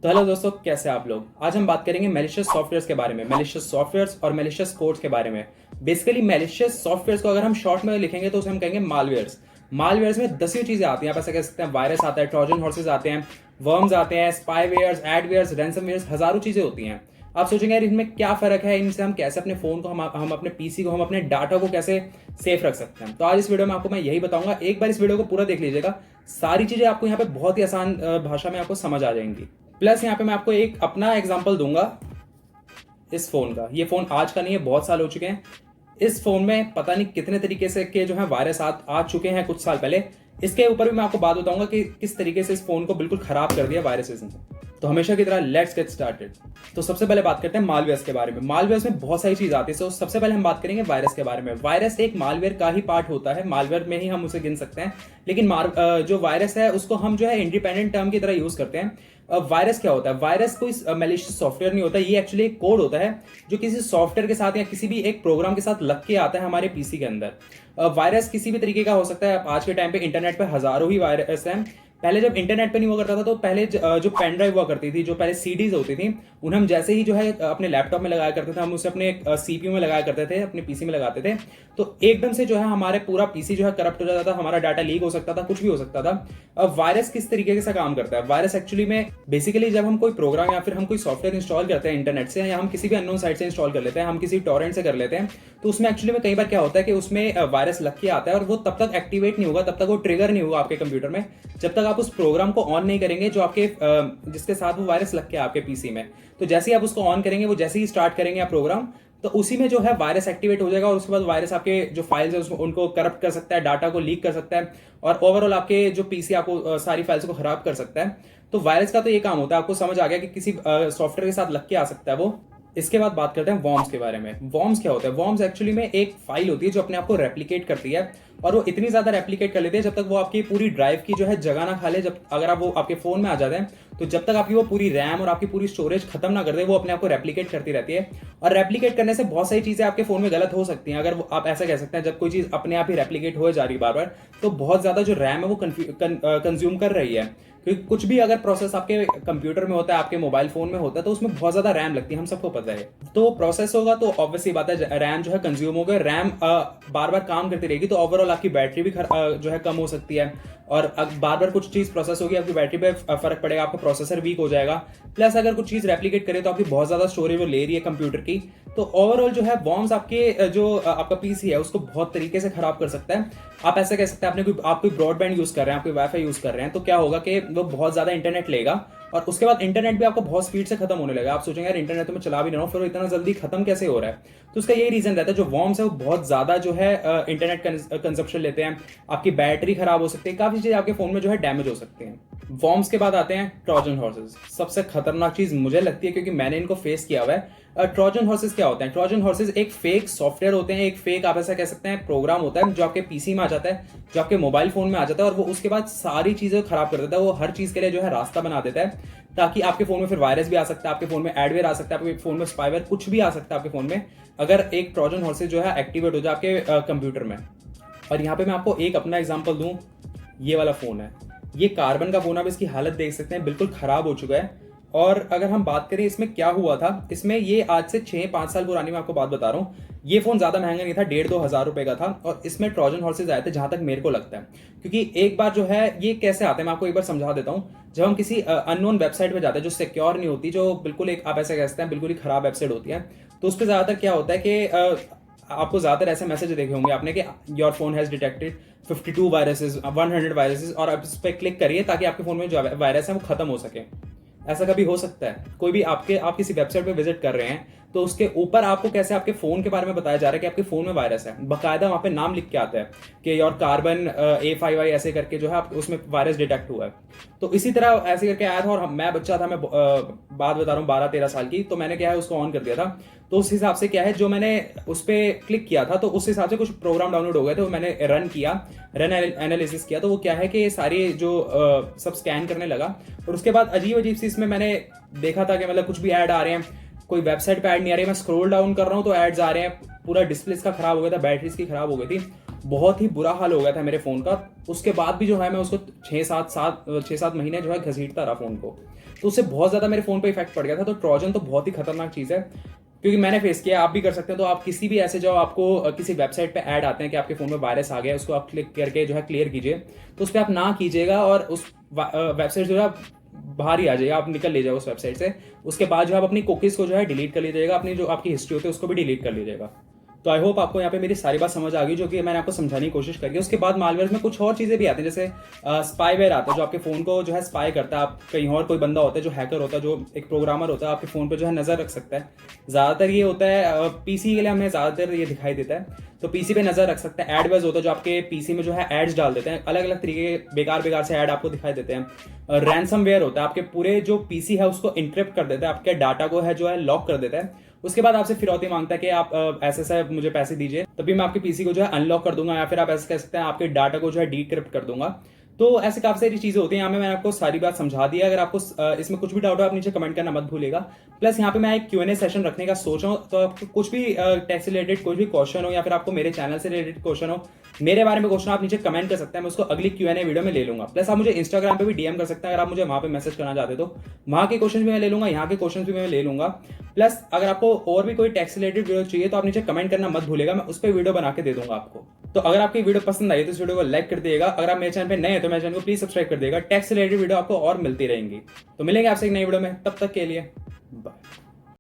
तो हेलो दोस्तों, कैसे हैं आप लोग। आज हम बात करेंगे मैलिशियस सॉफ्टवेयर्स के बारे में, मैलिशियस सॉफ्टवेयर्स और मैलिशियस कोड्स के बारे में। बेसिकली मैलिशियस सॉफ्टवेयर्स को अगर हम शॉर्ट में लिखेंगे तो उसे हम कहेंगे मालवेयर्स। मालवेयर्स में दसियों चीजें आती हैं, आप ऐसा कह सकते हैं। वायरस आता है, ट्रोजन हॉर्सेस आते हैं, वर्म्स आते हैं, स्पाईवेयर्स, एडवेयर्स, रैंसमवेयर्स, हजारों चीजें होती हैं। आप सोचेंगे यार इनमें क्या फर्क है, इनसे हम कैसे अपने फोन को, हम अपने पीसी को, हम अपने डाटा को कैसे सेफ रख सकते हैं। तो आज इस वीडियो में आपको मैं यही बताऊंगा। एक बार इस वीडियो को पूरा देख लीजिएगा, सारी चीजें आपको यहाँ पे बहुत ही आसान भाषा में आपको समझ आ जाएंगी। प्लस यहाँ पे मैं आपको एक अपना एग्जांपल दूंगा इस फोन का। ये फोन आज का नहीं है, बहुत साल हो चुके हैं। इस फोन में पता नहीं कितने तरीके से के जो है वायरस आ चुके हैं कुछ साल पहले। इसके ऊपर भी मैं आपको बात बताऊंगा कि किस तरीके से इस फोन को बिल्कुल खराब कर दिया वायरसेस ने। तो हमेशा की तरह लेट्स गेट स्टार्टेड। तो सबसे पहले बात करते हैं मालवेयर्स के बारे में। मालवेयर्स में बहुत सारी चीज आती है। सबसे पहले हम बात करेंगे वायरस के बारे में। वायरस एक मालवेयर का ही पार्ट होता है, मालवेयर में ही हम उसे गिन सकते हैं। लेकिन जो वायरस है उसको हम जो है इंडिपेंडेंट टर्म की तरह यूज करते हैं। वायरस क्या होता है? वायरस कोई मैलिशियस सॉफ्टवेयर नहीं होता, ये एक्चुअली एक कोड होता है जो किसी सॉफ्टवेयर के साथ या किसी भी एक प्रोग्राम के साथ लग के आता है हमारे पीसी के अंदर। वायरस किसी भी तरीके का हो सकता है। आज के टाइम पे इंटरनेट पे हजारों ही वायरस हैं। पहले जब इंटरनेट पे नहीं हुआ करता था तो पहले जो पेन ड्राइव हुआ करती थी, जो पहले सीडीज होती थी, उन्हें हम जैसे ही जो है अपने लैपटॉप में लगाया करते थे, हम उसे अपने सीपीयू में लगाया करते थे, अपने पीसी में लगाते थे, तो एकदम से जो है हमारे पूरा पीसी जो है करप्ट हो जाता था, हमारा डाटा लीक हो सकता था, कुछ भी हो सकता था। अब वायरस किस तरीके से काम करता है? वायरस एक्चुअली में बेसिकली जब हम कोई प्रोग्राम या फिर हम कोई सॉफ्टवेयर इंस्टॉल करते हैं इंटरनेट से, या हम किसी भी अननोन साइट से इंस्टॉल कर लेते हैं, हम किसी टॉरेंट से कर लेते हैं, तो उसमें एक्चुअली में कई बार क्या होता है कि उसमें वायरस लग के आता है और वो तब तक एक्टिवेट नहीं होगा, तब तक वो ट्रिगर नहीं होगा आपके कंप्यूटर में, जब तक आप उस प्रोग्राम को ऑन नहीं करेंगे जो आपके जिसके साथ वो वायरस लग के आपके पीसी में। तो जैसे ही आप उसको ऑन करेंगे, वो जैसे ही स्टार्ट करेंगे आप प्रोग्राम, तो उसी में जो है वायरस एक्टिवेट हो जाएगा और उसके बाद वायरस आपके जो फाइल्स है उनको करप्ट कर सकता है, डाटा को लीक कर सकता है और ओवरऑल आपके जो पीसी आपको सारी फाइल्स को खराब कर सकता है। तो वायरस का तो ये काम होता है। आपको समझ आ गया कि किसी सॉफ्टवेयर के साथ लग के आ सकता है वो। इसके बाद बात करते हैं वॉर्म्स के बारे में। वॉर्म्स क्या होता है? वॉर्म्स एक्चुअली में एक फाइल होती है जो अपने आप को रेप्लिकेट करती है, और वो इतनी ज्यादा रेप्लिकेट कर लेती है जब तक वो आपकी पूरी ड्राइव की जो है जगह ना खा ले। जब अगर आप वो आपके फोन में आ जाते हैं तो जब तक आपकी वो पूरी रैम और आपकी पूरी स्टोरेज खत्म ना कर दे, वो अपने आप को रेप्लिकेट करती रहती है। और रेप्लिकेट करने से बहुत सारी चीजें आपके फोन में गलत हो सकती हैं। अगर आप ऐसा कह सकते हैं, जब कोई चीज अपने आप ही रेप्लिकेट हो जा रही है बार बार, तो बहुत ज्यादा जो रैम है वो कंज्यूम कर रही है। क्योंकि कुछ भी अगर प्रोसेस आपके कंप्यूटर में होता है, आपके मोबाइल फोन में होता है, तो उसमें बहुत ज्यादा रैम लगती है, हम सबको पता है। तो प्रोसेस होगा तो ऑब्वियसली बात है रैम जो है कंज्यूम होगा। रैम बार बार काम करती रहेगी तो ओवरऑल आपकी बैटरी भी जो है कम हो सकती है, और बार बार कुछ चीज प्रोसेस होगी, आपकी बैटरी पे फर्क पड़ेगा, आपका प्रोसेसर वीक हो जाएगा। प्लस अगर कुछ चीज रेप्लिकेट करे तो आपकी बहुत ज्यादा स्टोरेज वो ले रही है कंप्यूटर की। तो ओवरऑल जो है वॉर्म्स आपके जो आपका पीसी है उसको बहुत तरीके से खराब कर सकता है। आप ऐसा कह सकते हैं, आप कोई ब्रॉडबैंड यूज कर रहे हैं, आप कोई वाईफाई यूज कर रहे हैं, तो क्या होगा कि वो बहुत ज्यादा इंटरनेट लेगा और उसके बाद इंटरनेट भी आपको बहुत स्पीड से खत्म होने लगेगा। आप सोचेंगे यार इंटरनेट तो मैं चला भी रहा हूँ, फिर वो इतना जल्दी खत्म कैसे हो रहा है? तो उसका यही रीजन रहता है, जो वॉर्म्स है वो बहुत ज्यादा जो है इंटरनेट कंजप्शन लेते हैं। आपकी बैटरी खराब हो सकती है, काफी चीजें आपके फोन में जो है डैमेज हो सकती हैं। वॉर्म्स के बाद आते हैं ट्रोजन हॉर्सेस। सबसे खतरनाक चीज मुझे लगती है, क्योंकि मैंने इनको फेस किया हुआ है। ट्रोजन हॉर्सेस क्या होते हैं? ट्रोजन हॉर्सेस एक फेक सॉफ्टवेयर होते हैं, एक फेक आप ऐसा कह सकते हैं प्रोग्राम होता है जो आपके पीसी में आ जाता है, जो आपके मोबाइल फोन में आ जाता है, और वो उसके बाद सारी चीजें खराब कर देता है। वो हर चीज के लिए जो है रास्ता बना देता है, ताकि आपके फोन में फिर वायरस भी आ सकता है, आपके फोन में एडवेयर आ सकता है, आपके फोन में स्पाईवेयर, कुछ भी आ सकता है आपके फोन में, अगर एक ट्रोजन हॉर्सेस जो है एक्टिवेट हो जाए आपके कंप्यूटर में। और यहाँ पे मैं आपको एक अपना एग्जांपल दूं, ये वाला फोन है, ये कार्बन का फोन। आप इसकी हालत देख सकते हैं, बिल्कुल खराब हो चुका है। और अगर हम बात करें इसमें क्या हुआ था, इसमें ये आज से 6-5 साल पुरानी मैं आपको बात बता रहा हूँ। ये फोन ज्यादा महंगा नहीं था, 1,500-2 हजार रुपए का था, और इसमें ट्रोजन हॉर्सेस आए थे, जहां तक मेरे को लगता है। क्योंकि एक बार जो है ये कैसे आते हैं मैं आपको एक बार समझा देता हूँ। जब हम किसी अननोन वेबसाइट पे जाते हैं जो सिक्योर नहीं होती, जो बिल्कुल एक आप ऐसे कह सकते हैं बिल्कुल ही खराब वेबसाइट होती है, तो उस पर ज्यादातर क्या होता है कि आपको ज्यादातर ऐसे मैसेज देखे होंगे आपने कि your phone has detected 52 viruses, 100 viruses, और आप इस पर क्लिक करिए ताकि आपके फोन में जो वायरस है वो खत्म हो सके। ऐसा कभी हो सकता है? कोई भी आप किसी वेबसाइट पे विजिट कर रहे हैं तो उसके ऊपर आपको कैसे आपके फोन के बारे में बताया जा रहा है कि आपके फोन में वायरस है, बाकायदा वहां पे नाम लिख के आता है कि योर कार्बन A5i ऐसे करके जो है आप उसमें वायरस डिटेक्ट हुआ है। तो इसी तरह ऐसे करके आया था, और मैं बच्चा था, मैं बात बता रहा हूँ 12-13 साल की, तो मैंने क्या है उसको ऑन कर दिया था। तो उस हिसाब से क्या है, जो मैंने उस पर क्लिक किया था तो उस हिसाब से कुछ प्रोग्राम डाउनलोड हो गए थे, वो मैंने रन एनालिसिस किया, तो वो क्या है कि सारी जो सब स्कैन करने लगा। और उसके बाद अजीब अजीब सी इसमें मैंने देखा था कि मतलब कुछ भी ऐड आ रहे हैं, कोई वेबसाइट पे ऐड नहीं आ रही है, मैं स्क्रॉल डाउन कर रहा हूँ तो एड्स आ रहे हैं, पूरा डिस्प्ले इसका खराब हो गया था, बैटरी इसकी खराब हो गई थी। बहुत ही बुरा हाल हो गया था मेरे फ़ोन का। उसके बाद भी जो है मैं उसको 6-7 महीने जो है घसीटता रहा फ़ोन को। तो उससे बहुत ज़्यादा मेरे फ़ोन पे इफेक्ट पड़ गया था। तो ट्रोजन तो बहुत ही खतरनाक चीज़ है, क्योंकि मैंने फेस किया, आप भी कर सकते हैं। तो आप किसी भी ऐसे जो आपको किसी वेबसाइट पे ऐड आते हैं कि आपके फ़ोन में वायरस आ गया है, उसको आप क्लिक करके जो है क्लियर कीजिए। तो उस पे आप ना कीजिएगा और उस वेबसाइट जो है आप बाहर ही आ जाइए, आप निकल लीजिएगा उस वेबसाइट से। उसके बाद जो है आप अपनी कुकीज़ को जो है डिलीट कर लीजिएगा, अपनी जो आपकी हिस्ट्री होती है उसको भी डिलीट कर लीजिएगा। तो आई होप आपको यहाँ पे मेरी सारी बात समझ आ गई, जो कि मैंने आपको समझाने की कोशिश करी है। उसके बाद मालवेयर में कुछ और चीज़ें भी आती हैं, जैसे स्पाईवेयर आता है जो आपके फ़ोन को जो है स्पाई करता है। आप कहीं और कोई बंदा होता है जो हैकर होता है, जो एक प्रोग्रामर होता है, आपके फ़ोन पर जो है नज़र रख सकता है। ज़्यादातर ये होता है पीसी के लिए, हमें ज़्यादातर ये दिखाई देता है। तो पीसी पे नज़र रख सकता है। एडवर्स होता है जो आपके पीसी में जो है एड्स डाल देते हैं, अलग अलग तरीके के बेकार बेकार से ऐड आपको दिखाई देते हैं। रैंसमवेयर होता है, आपके पूरे जो पीसी है उसको इंक्रिप्ट कर देता है, आपके डाटा को है जो है लॉक कर देता है। उसके बाद आपसे फिरौती मांगता है कि आप ऐसे ऐसे मुझे पैसे दीजिए, तभी मैं आपके पीसी को जो है अनलॉक कर दूंगा, या फिर आप ऐसे कह सकते हैं आपके डाटा को जो है डिक्रिप्ट कर दूंगा। तो ऐसे काफी सारी चीजें होती हैं। यहाँ में मैंने आपको सारी बात समझा दी है। अगर आपको इसमें कुछ भी डाउट हो, आप नीचे कमेंट करना मत भूलिएगा। प्लस यहाँ पे मैं एक Q&A सेशन रखने का सोच रहा हूँ, तो आपको कुछ भी टेक से रिलेटेड कोई भी क्वेश्चन हो, या फिर आपको मेरे चैनल से रिलेटेड क्वेश्चन हो, मेरे बारे में क्वेश्चन, आप नीचे कमेंट कर सकते हैं। मैं उसको अगली Q&A वीडियो में ले लूंगा। प्लस आप मुझे इंस्टाग्राम पे भी डीएम कर सकते हैं, अगर आप मुझे वहां पे मैसेज करना चाहते तो वहां के क्वेश्चन भी मैं ले लूंगा, यहाँ के क्वेश्चन भी मैं ले लूंगा। प्लस अगर आपको और भी कोई टेक से रिलेटेड वीडियो चाहिए तो आप नीचे कमेंट करना मत भूलिएगा, मैं उस पर वीडियो बना के दे दूंगा आपको। तो अगर आपकी वीडियो पसंद आई तो इस वीडियो को लाइक कर दिएगा। अगर आप मेरे चैनल पे नए हैं तो मेरे चैनल को प्लीज सब्सक्राइब कर दिएगा। टेक से रिलेटेड वीडियो आपको और मिलती रहेंगी। तो मिलेंगे आपसे एक नई वीडियो में, तब तक के लिए बाय।